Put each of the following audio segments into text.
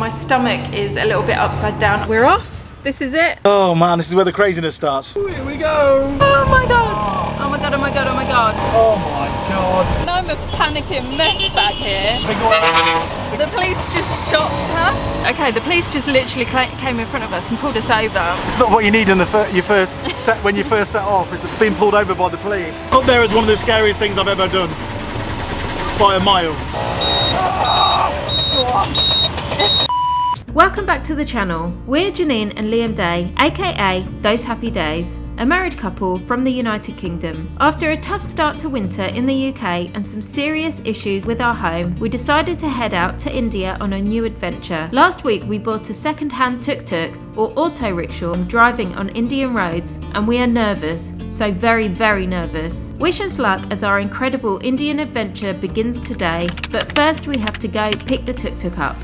my stomach is a little bit upside down. We're off. This is it. Oh man, this is where the craziness starts. Here we go. Oh my god. Oh my god, oh my god, oh my god. Oh my god. I'm a panicking mess back here. The police just stopped us. Okay, the police just literally came in front of us and pulled us over. It's not what you need in the when you first set off. It's being pulled over by the police. Up there is one of the scariest things I've ever done. By a mile. Welcome back to the channel. We're Janine and Liam Day, aka Those Happy Days, a married couple from the United Kingdom. After a tough start to winter in the UK and some serious issues with our home, we decided to head out to India on a new adventure. Last week we bought a second-hand tuk-tuk or auto rickshaw driving on Indian roads, and we are nervous, so very, very nervous. Wish us luck as our incredible Indian adventure begins today, but first we have to go pick the tuk-tuk up.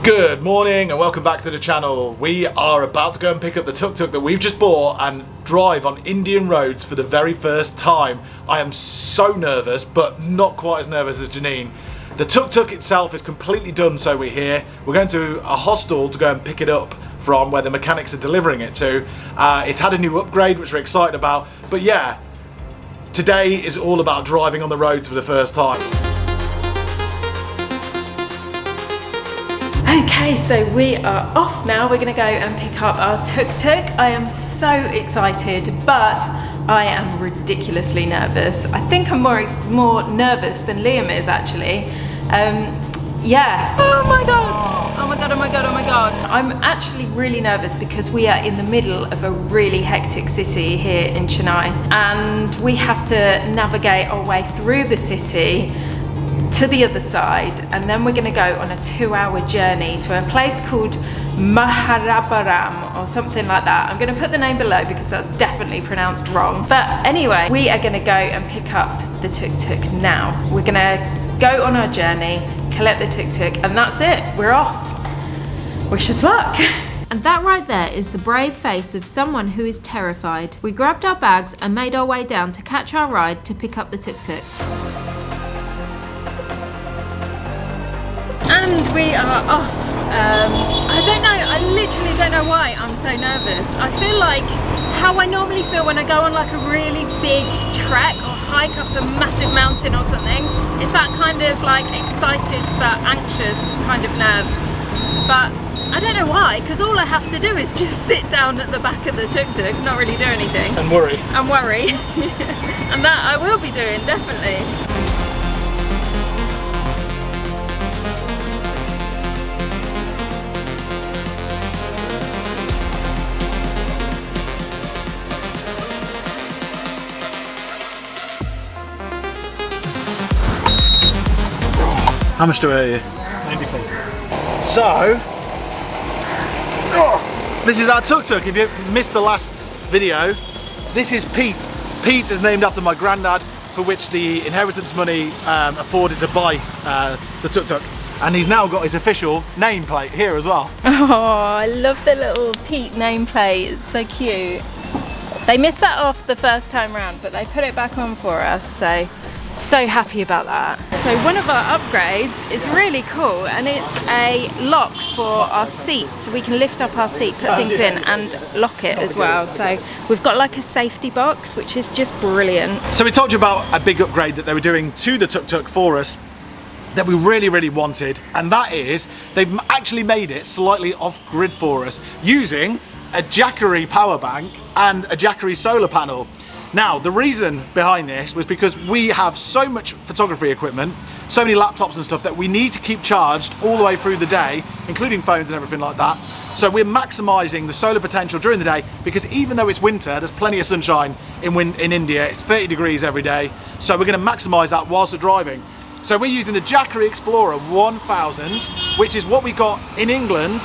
Good morning and welcome back to the channel. We are about to go and pick up the tuk-tuk that we've just bought and drive on Indian roads for the very first time. I am so nervous, but not quite as nervous as Janine. The tuk-tuk itself is completely done, so we're here. We're going to a hostel to go and pick it up from where the mechanics are delivering it to. It's had a new upgrade, which we're excited about. But yeah, today is all about driving on the roads for the first time. Okay, so we are off now. We're gonna go and pick up our tuk-tuk. I am so excited, but I am ridiculously nervous. I think I'm more nervous than Liam is actually. Yes. Oh my god. Oh my god, oh my god, oh my god. I'm actually really nervous because we are in the middle of a really hectic city here in Chennai, and we have to navigate our way through the city to the other side, and then we're going to go on a 2-hour journey to a place called Mahabalipuram or something like that. I'm going to put the name below because that's definitely pronounced wrong. But anyway, we are going to go and pick up the tuk-tuk now. We're going to go on our journey, collect the tuk-tuk, and that's it. We're off. Wish us luck. And that right there is the brave face of someone who is terrified. We grabbed our bags and made our way down to catch our ride to pick up the tuk-tuk. And we are off. I don't know, I literally don't know why I'm so nervous. I feel like how I normally feel when I go on like a really big trek or hike up a massive mountain or something. It's that kind of like excited but anxious kind of nerves. But I don't know why, because all I have to do is just sit down at the back of the tuk-tuk, not really do anything. And worry. And worry. And that I will be doing, definitely. How much do I owe you? 94. So, this is our tuk-tuk. If you missed the last video, this is Pete. Pete is named after my granddad, for which the inheritance money afforded to buy the tuk-tuk. And he's now got his official nameplate here as well. Oh, I love the little Pete nameplate. It's so cute. They missed that off the first time round, but they put it back on for us, so happy about that. So one of our upgrades is really cool, and it's a lock for our seat, so we can lift up our seat, put things in and lock it as well. So we've got like a safety box, which is just brilliant. So we told you about a big upgrade that they were doing to the tuk-tuk for us that we really wanted, and that is they've actually made it slightly off-grid for us using a Jackery power bank and a Jackery solar panel. Now, the reason behind this was because we have so much photography equipment, so many laptops and stuff that we need to keep charged all the way through the day, including phones and everything like that. So we're maximising the solar potential during the day, because even though it's winter, there's plenty of sunshine in India. It's 30 degrees every day. So we're going to maximise that whilst we're driving. So we're using the Jackery Explorer 1000, which is what we got in England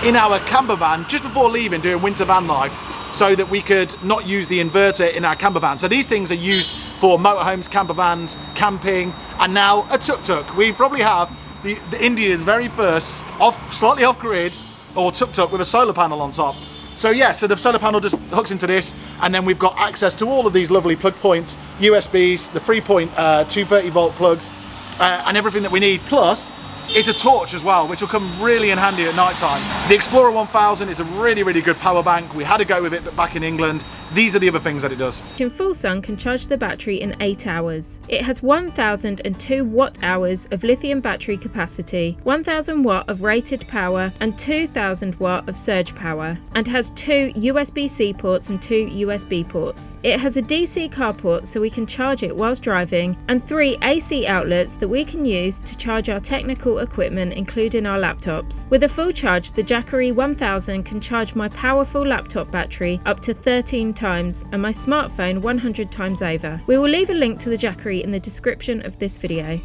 in our camper van just before leaving, doing winter van life, so that we could not use the inverter in our camper van. So these things are used for motorhomes, camper vans, camping, and now a tuk-tuk. We probably have the India's very first slightly off-grid or tuk-tuk with a solar panel on top. So yeah, so the solar panel just hooks into this, and then we've got access to all of these lovely plug points, USBs, the 3.230 volt plugs, and everything that we need. Plus, it's a torch as well, which will come really in handy at night time. The Explorer 1000 is a really, really good power bank. We had to go with it back in England. These are the other things that it does. In full sun can charge the battery in 8 hours. It has 1002 watt hours of lithium battery capacity, 1000 watt of rated power and 2000 watt of surge power, and has 2 USB-C ports and 2 USB ports. It has a DC car port so we can charge it whilst driving, and 3 AC outlets that we can use to charge our technical equipment, including our laptops. With a full charge, the Jackery 1000 can charge my powerful laptop battery up to 13 times and my smartphone 100 times over. We will leave a link to the Jackery in the description of this video.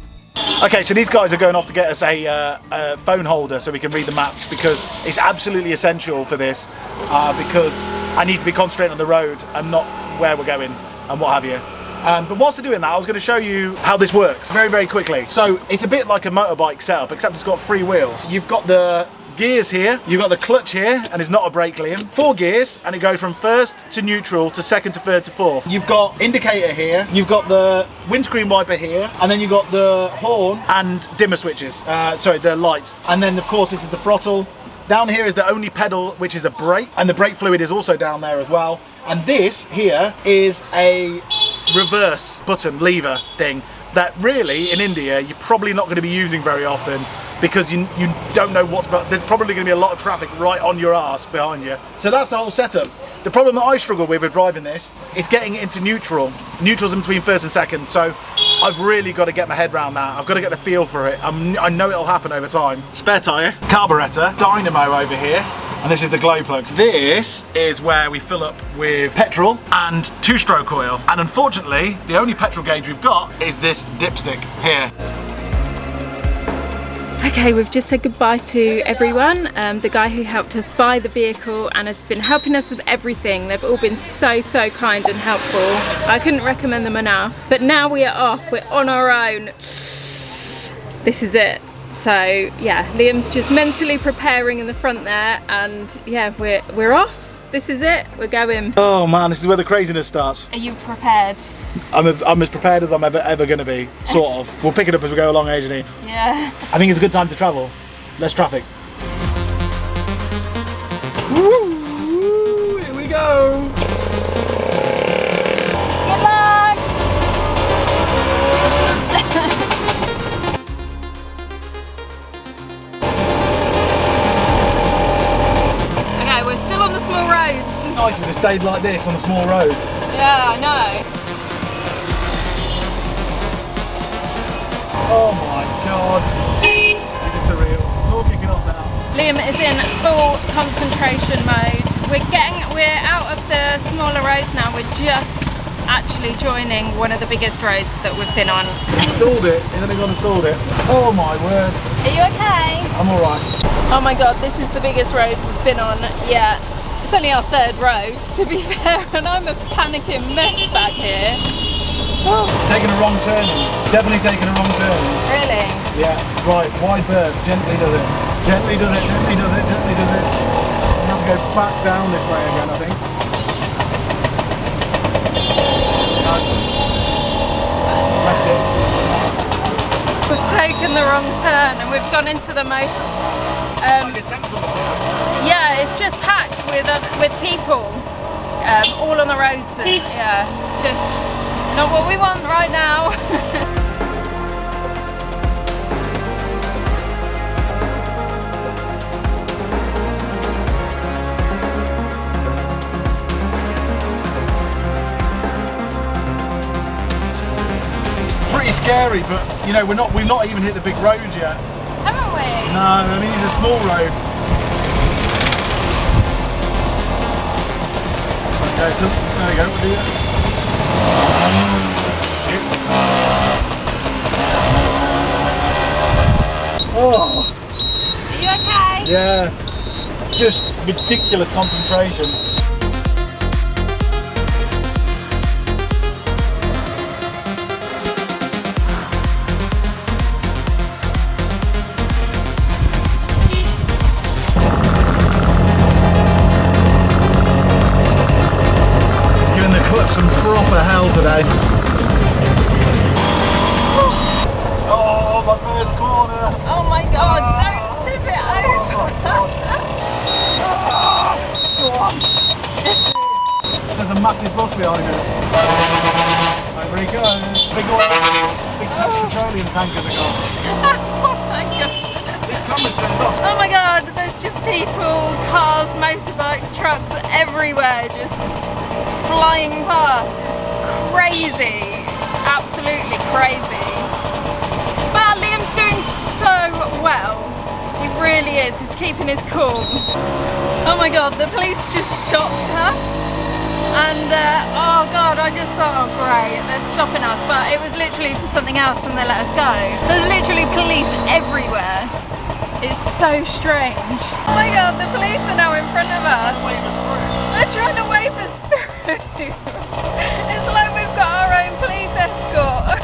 Okay, so these guys are going off to get us a phone holder so we can read the maps, because it's absolutely essential for this, because I need to be concentrating on the road and not where we're going and what have you. But whilst they're doing that, I was going to show you how this works very, very quickly. So it's a bit like a motorbike setup, except it's got 3 wheels. You've got the gears here, you've got the clutch here, and it's not a brake, Liam. 4 gears, and it goes from first to neutral to second to third to fourth. You've got indicator here, you've got the windscreen wiper here, and then you've got the horn and dimmer switches, sorry, the lights. And then of course this is the throttle. Down here is the only pedal, which is a brake, and the brake fluid is also down there as well. And this here is a reverse button lever thing that really in India you're probably not going to be using very often, because you don't know what's, but there's probably going to be a lot of traffic right on your arse behind you. So that's the whole setup. The problem that I struggle with driving this is getting it into neutral. Neutral's in between first and second, so I've really got to get my head around that. I've got to get the feel for it. I know it'll happen over time. Spare tyre, carburettor, dynamo over here, and this is the glow plug. This is where we fill up with petrol and 2-stroke oil. And unfortunately, the only petrol gauge we've got is this dipstick here. Okay, we've just said goodbye to everyone. The guy who helped us buy the vehicle and has been helping us with everything. They've all been so kind and helpful. I couldn't recommend them enough. But now we are off, we're on our own. This is it. So yeah, Liam's just mentally preparing in the front there, and yeah, we're off. This is it, we're going. Oh man, this is where the craziness starts. Are you prepared? I'm as prepared as I'm ever going to be, sort of. We'll pick it up as we go along, Janine. Yeah. I think it's a good time to travel. Less traffic. Woo! Here we go! Good luck! Okay, we're still on the small roads. Nice if it had stayed like this on the small roads. Yeah, I know. Oh my god. This is surreal. It's all kicking off now. Liam is in full concentration mode. We're out of the smaller roads now. We're just actually joining one of the biggest roads that we've been on. Stalled it. Isn't it gone and stalled it? Oh my word. Are you okay? I'm alright. Oh my god, this is the biggest road we've been on yet. It's only our 3rd road, to be fair, and I'm a panicking mess back here. Oh. Taking a wrong turn. Definitely taking a wrong turn. Really? Yeah, right, wide berth, gently does it. Gently does it, gently does it, gently does it. We have to go back down this way again, I think. Bless it. We've taken the wrong turn and we've gone into the most, yeah, it's just packed with people all on the roads, and yeah, it's just not what we want right now. Pretty scary, but you know, we've not even hit the big roads yet. Haven't we? No, I mean these are small roads. Okay, so there we go, we'll do that. Oh. Are you okay? Yeah, just ridiculous concentration. Some proper hell today. Oh. behind us. Over he goes. Big petroleum tankers are gone. Oh my god. This camera's turned off. Oh my god, there's just people, cars, motorbikes, trucks everywhere just flying past. It's crazy. It's absolutely crazy. But Liam's doing so well. He really is. He's keeping his cool. Oh my god, the police just stopped us. And oh god, I just thought, oh great, they're stopping us. But it was literally for something else, then they let us go. There's literally police everywhere. It's so strange. Oh my god, the police are now in front of us. They're trying to wave us through. It's like we've got our own police escort.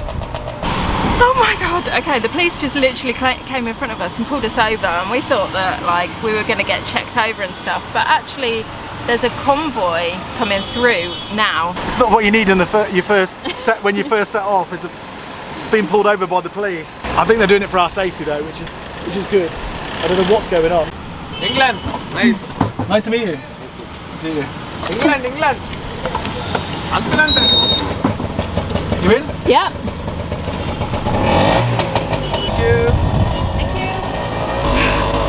Oh my god. Okay, the police just literally came in front of us and pulled us over, and we thought that like we were going to get checked over and stuff, but actually there's a convoy coming through now. It's not what you need in the when you first set off, is being pulled over by the police. I think they're doing it for our safety though, which is good. I don't know what's going on. England, nice. Nice to meet you. See you. England. England. You in? Yeah. Thank you. Thank you.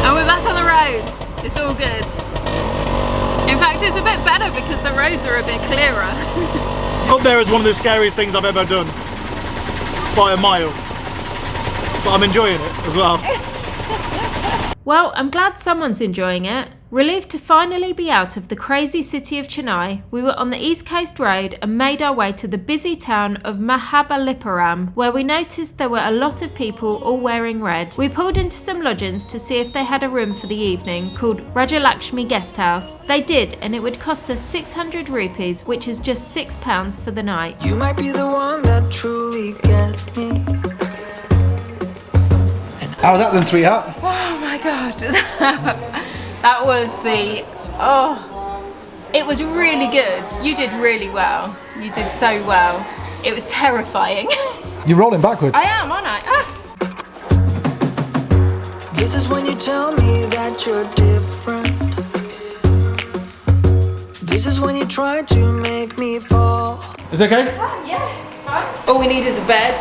And we're back on the road. It's all good. In fact, it's a bit better because the roads are a bit clearer. Up there is one of the scariest things I've ever done. By a mile. But I'm enjoying it as well. Well, I'm glad someone's enjoying it. Relieved to finally be out of the crazy city of Chennai, we were on the East Coast Road and made our way to the busy town of Mahabalipuram, where we noticed there were a lot of people all wearing red. We pulled into some lodgings to see if they had a room for the evening called Rajalakshmi Guest House. They did, and it would cost us 600 rupees, which is just £6 for the night. You might be the one that truly gets me. How was that then, sweetheart? Oh my god. That was it was really good. You did really well. You did so well. It was terrifying. You're rolling backwards. I am, aren't I? Ah. This is when you tell me that you're different. This is when you try to make me fall. Is it okay? Yeah, it's fine. All we need is a bed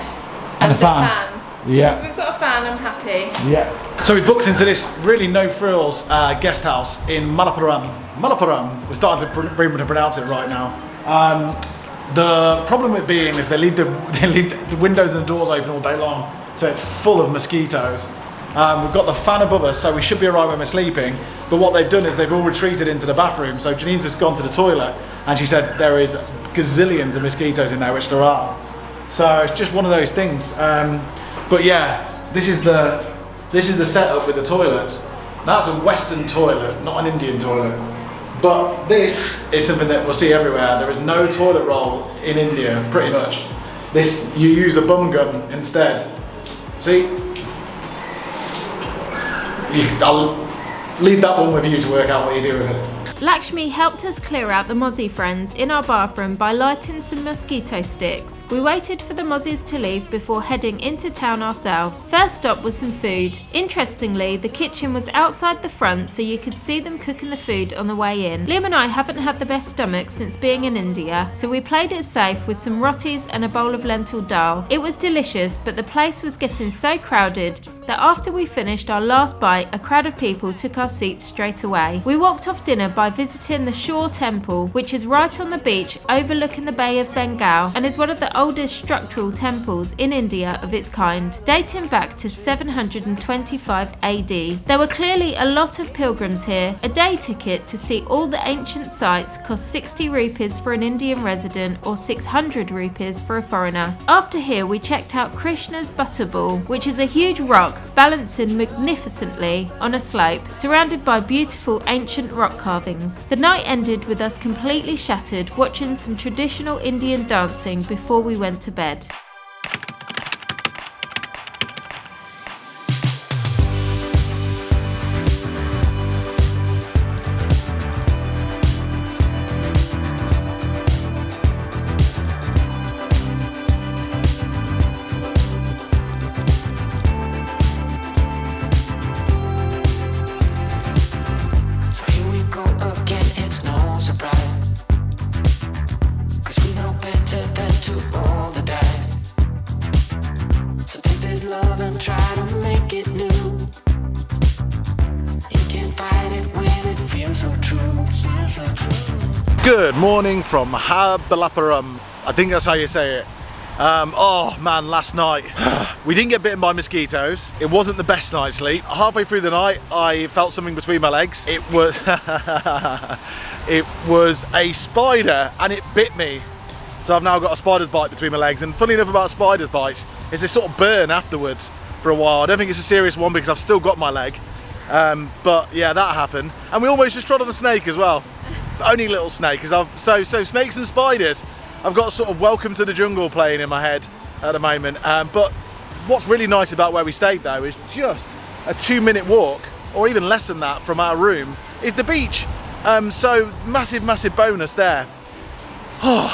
and a fan. Yeah. So we've got a fan, I'm happy. Yeah. So we booked into this really no-frills guest house in Malappuram. We're starting to pronounce it right now. The problem with being is they leave the windows and the doors open all day long, so it's full of mosquitoes. We've got the fan above us, so we should be alright when we're sleeping. But what they've done is they've all retreated into the bathroom. So Janine's just gone to the toilet, and she said there is gazillions of mosquitoes in there, which there are. So it's just one of those things. But yeah, this is the setup with the toilets. That's a Western toilet, not an Indian toilet. But this is something that we'll see everywhere. There is no toilet roll in India, pretty much. You use a bum gun instead. See? I'll leave that one with you to work out what you do with it. Lakshmi helped us clear out the mozzie friends in our bathroom by lighting some mosquito sticks. We waited for the mozzies to leave before heading into town ourselves. First stop was some food. Interestingly, the kitchen was outside the front, so you could see them cooking the food on the way in. Liam and I haven't had the best stomachs since being in India, so we played it safe with some rotis and a bowl of lentil dal. It was delicious, but the place was getting so crowded that after we finished our last bite, a crowd of people took our seats straight away. We walked off dinner by visiting the Shore Temple, which is right on the beach overlooking the Bay of Bengal and is one of the oldest structural temples in India of its kind, dating back to 725 AD. There were clearly a lot of pilgrims here. A day ticket to see all the ancient sites cost 60 rupees for an Indian resident or 600 rupees for a foreigner. After here, we checked out Krishna's Butterball, which is a huge rock balancing magnificently on a slope, surrounded by beautiful ancient rock carvings. The night ended with us completely shattered, watching some traditional Indian dancing before we went to bed. Good morning from Mahabalipuram. I think that's how you say it. Oh man, last night we didn't get bitten by mosquitoes. It wasn't the best night's sleep. Halfway through the night I felt something between my legs. It was it was a spider and it bit me. So I've now got a spider's bite between my legs, and funny enough about spider's bites is they sort of burn afterwards for a while. I don't think it's a serious one because I've still got my leg. But yeah, that happened. And we almost just trod on a snake as well. Only little snake, because so snakes and spiders, I've got sort of Welcome to the Jungle playing in my head at the moment. But what's really nice about where we stayed though is just a 2-minute walk, or even less than that from our room, is the beach. So massive bonus there. We're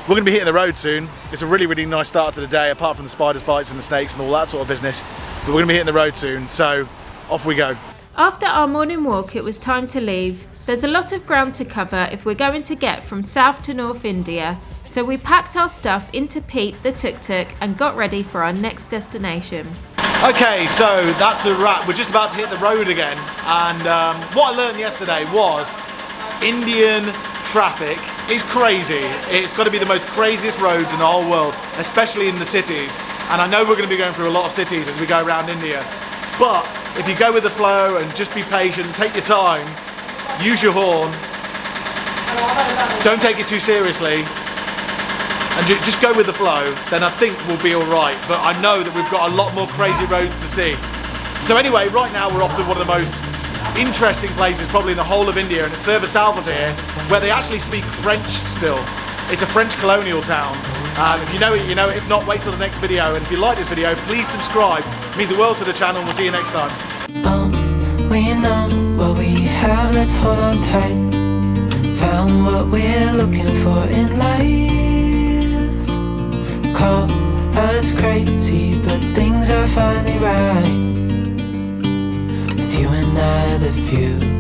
going to be hitting the road soon. It's a really nice start to the day, apart from the spiders bites and the snakes and all that sort of business. But we're going to be hitting the road soon, so off we go. After our morning walk, it was time to leave. There's a lot of ground to cover if we're going to get from south to north India, so we packed our stuff into Pete the tuk-tuk and got ready for our next destination. Okay, so that's a wrap. We're just about to hit the road again, and what I learned yesterday was Indian traffic is crazy. It's got to be the most craziest roads in the whole world, especially in the cities. And I know we're going to be going through a lot of cities as we go around India, but if you go with the flow and just be patient, take your time, use your horn, don't take it too seriously, and just go with the flow, then I think we'll be all right. But I know that we've got a lot more crazy roads to see. So anyway, right now we're off to one of the most interesting places probably in the whole of India, and it's further south of here, where they actually speak French still. It's a French colonial town. If you know it, you know it. If not, wait till the next video. And if you like this video, please subscribe. It means the world to the channel, and we'll see you next time. We know what we have, let's hold on tight. Found what we're looking for in life. Call us crazy, but things are finally right. With you and I, the future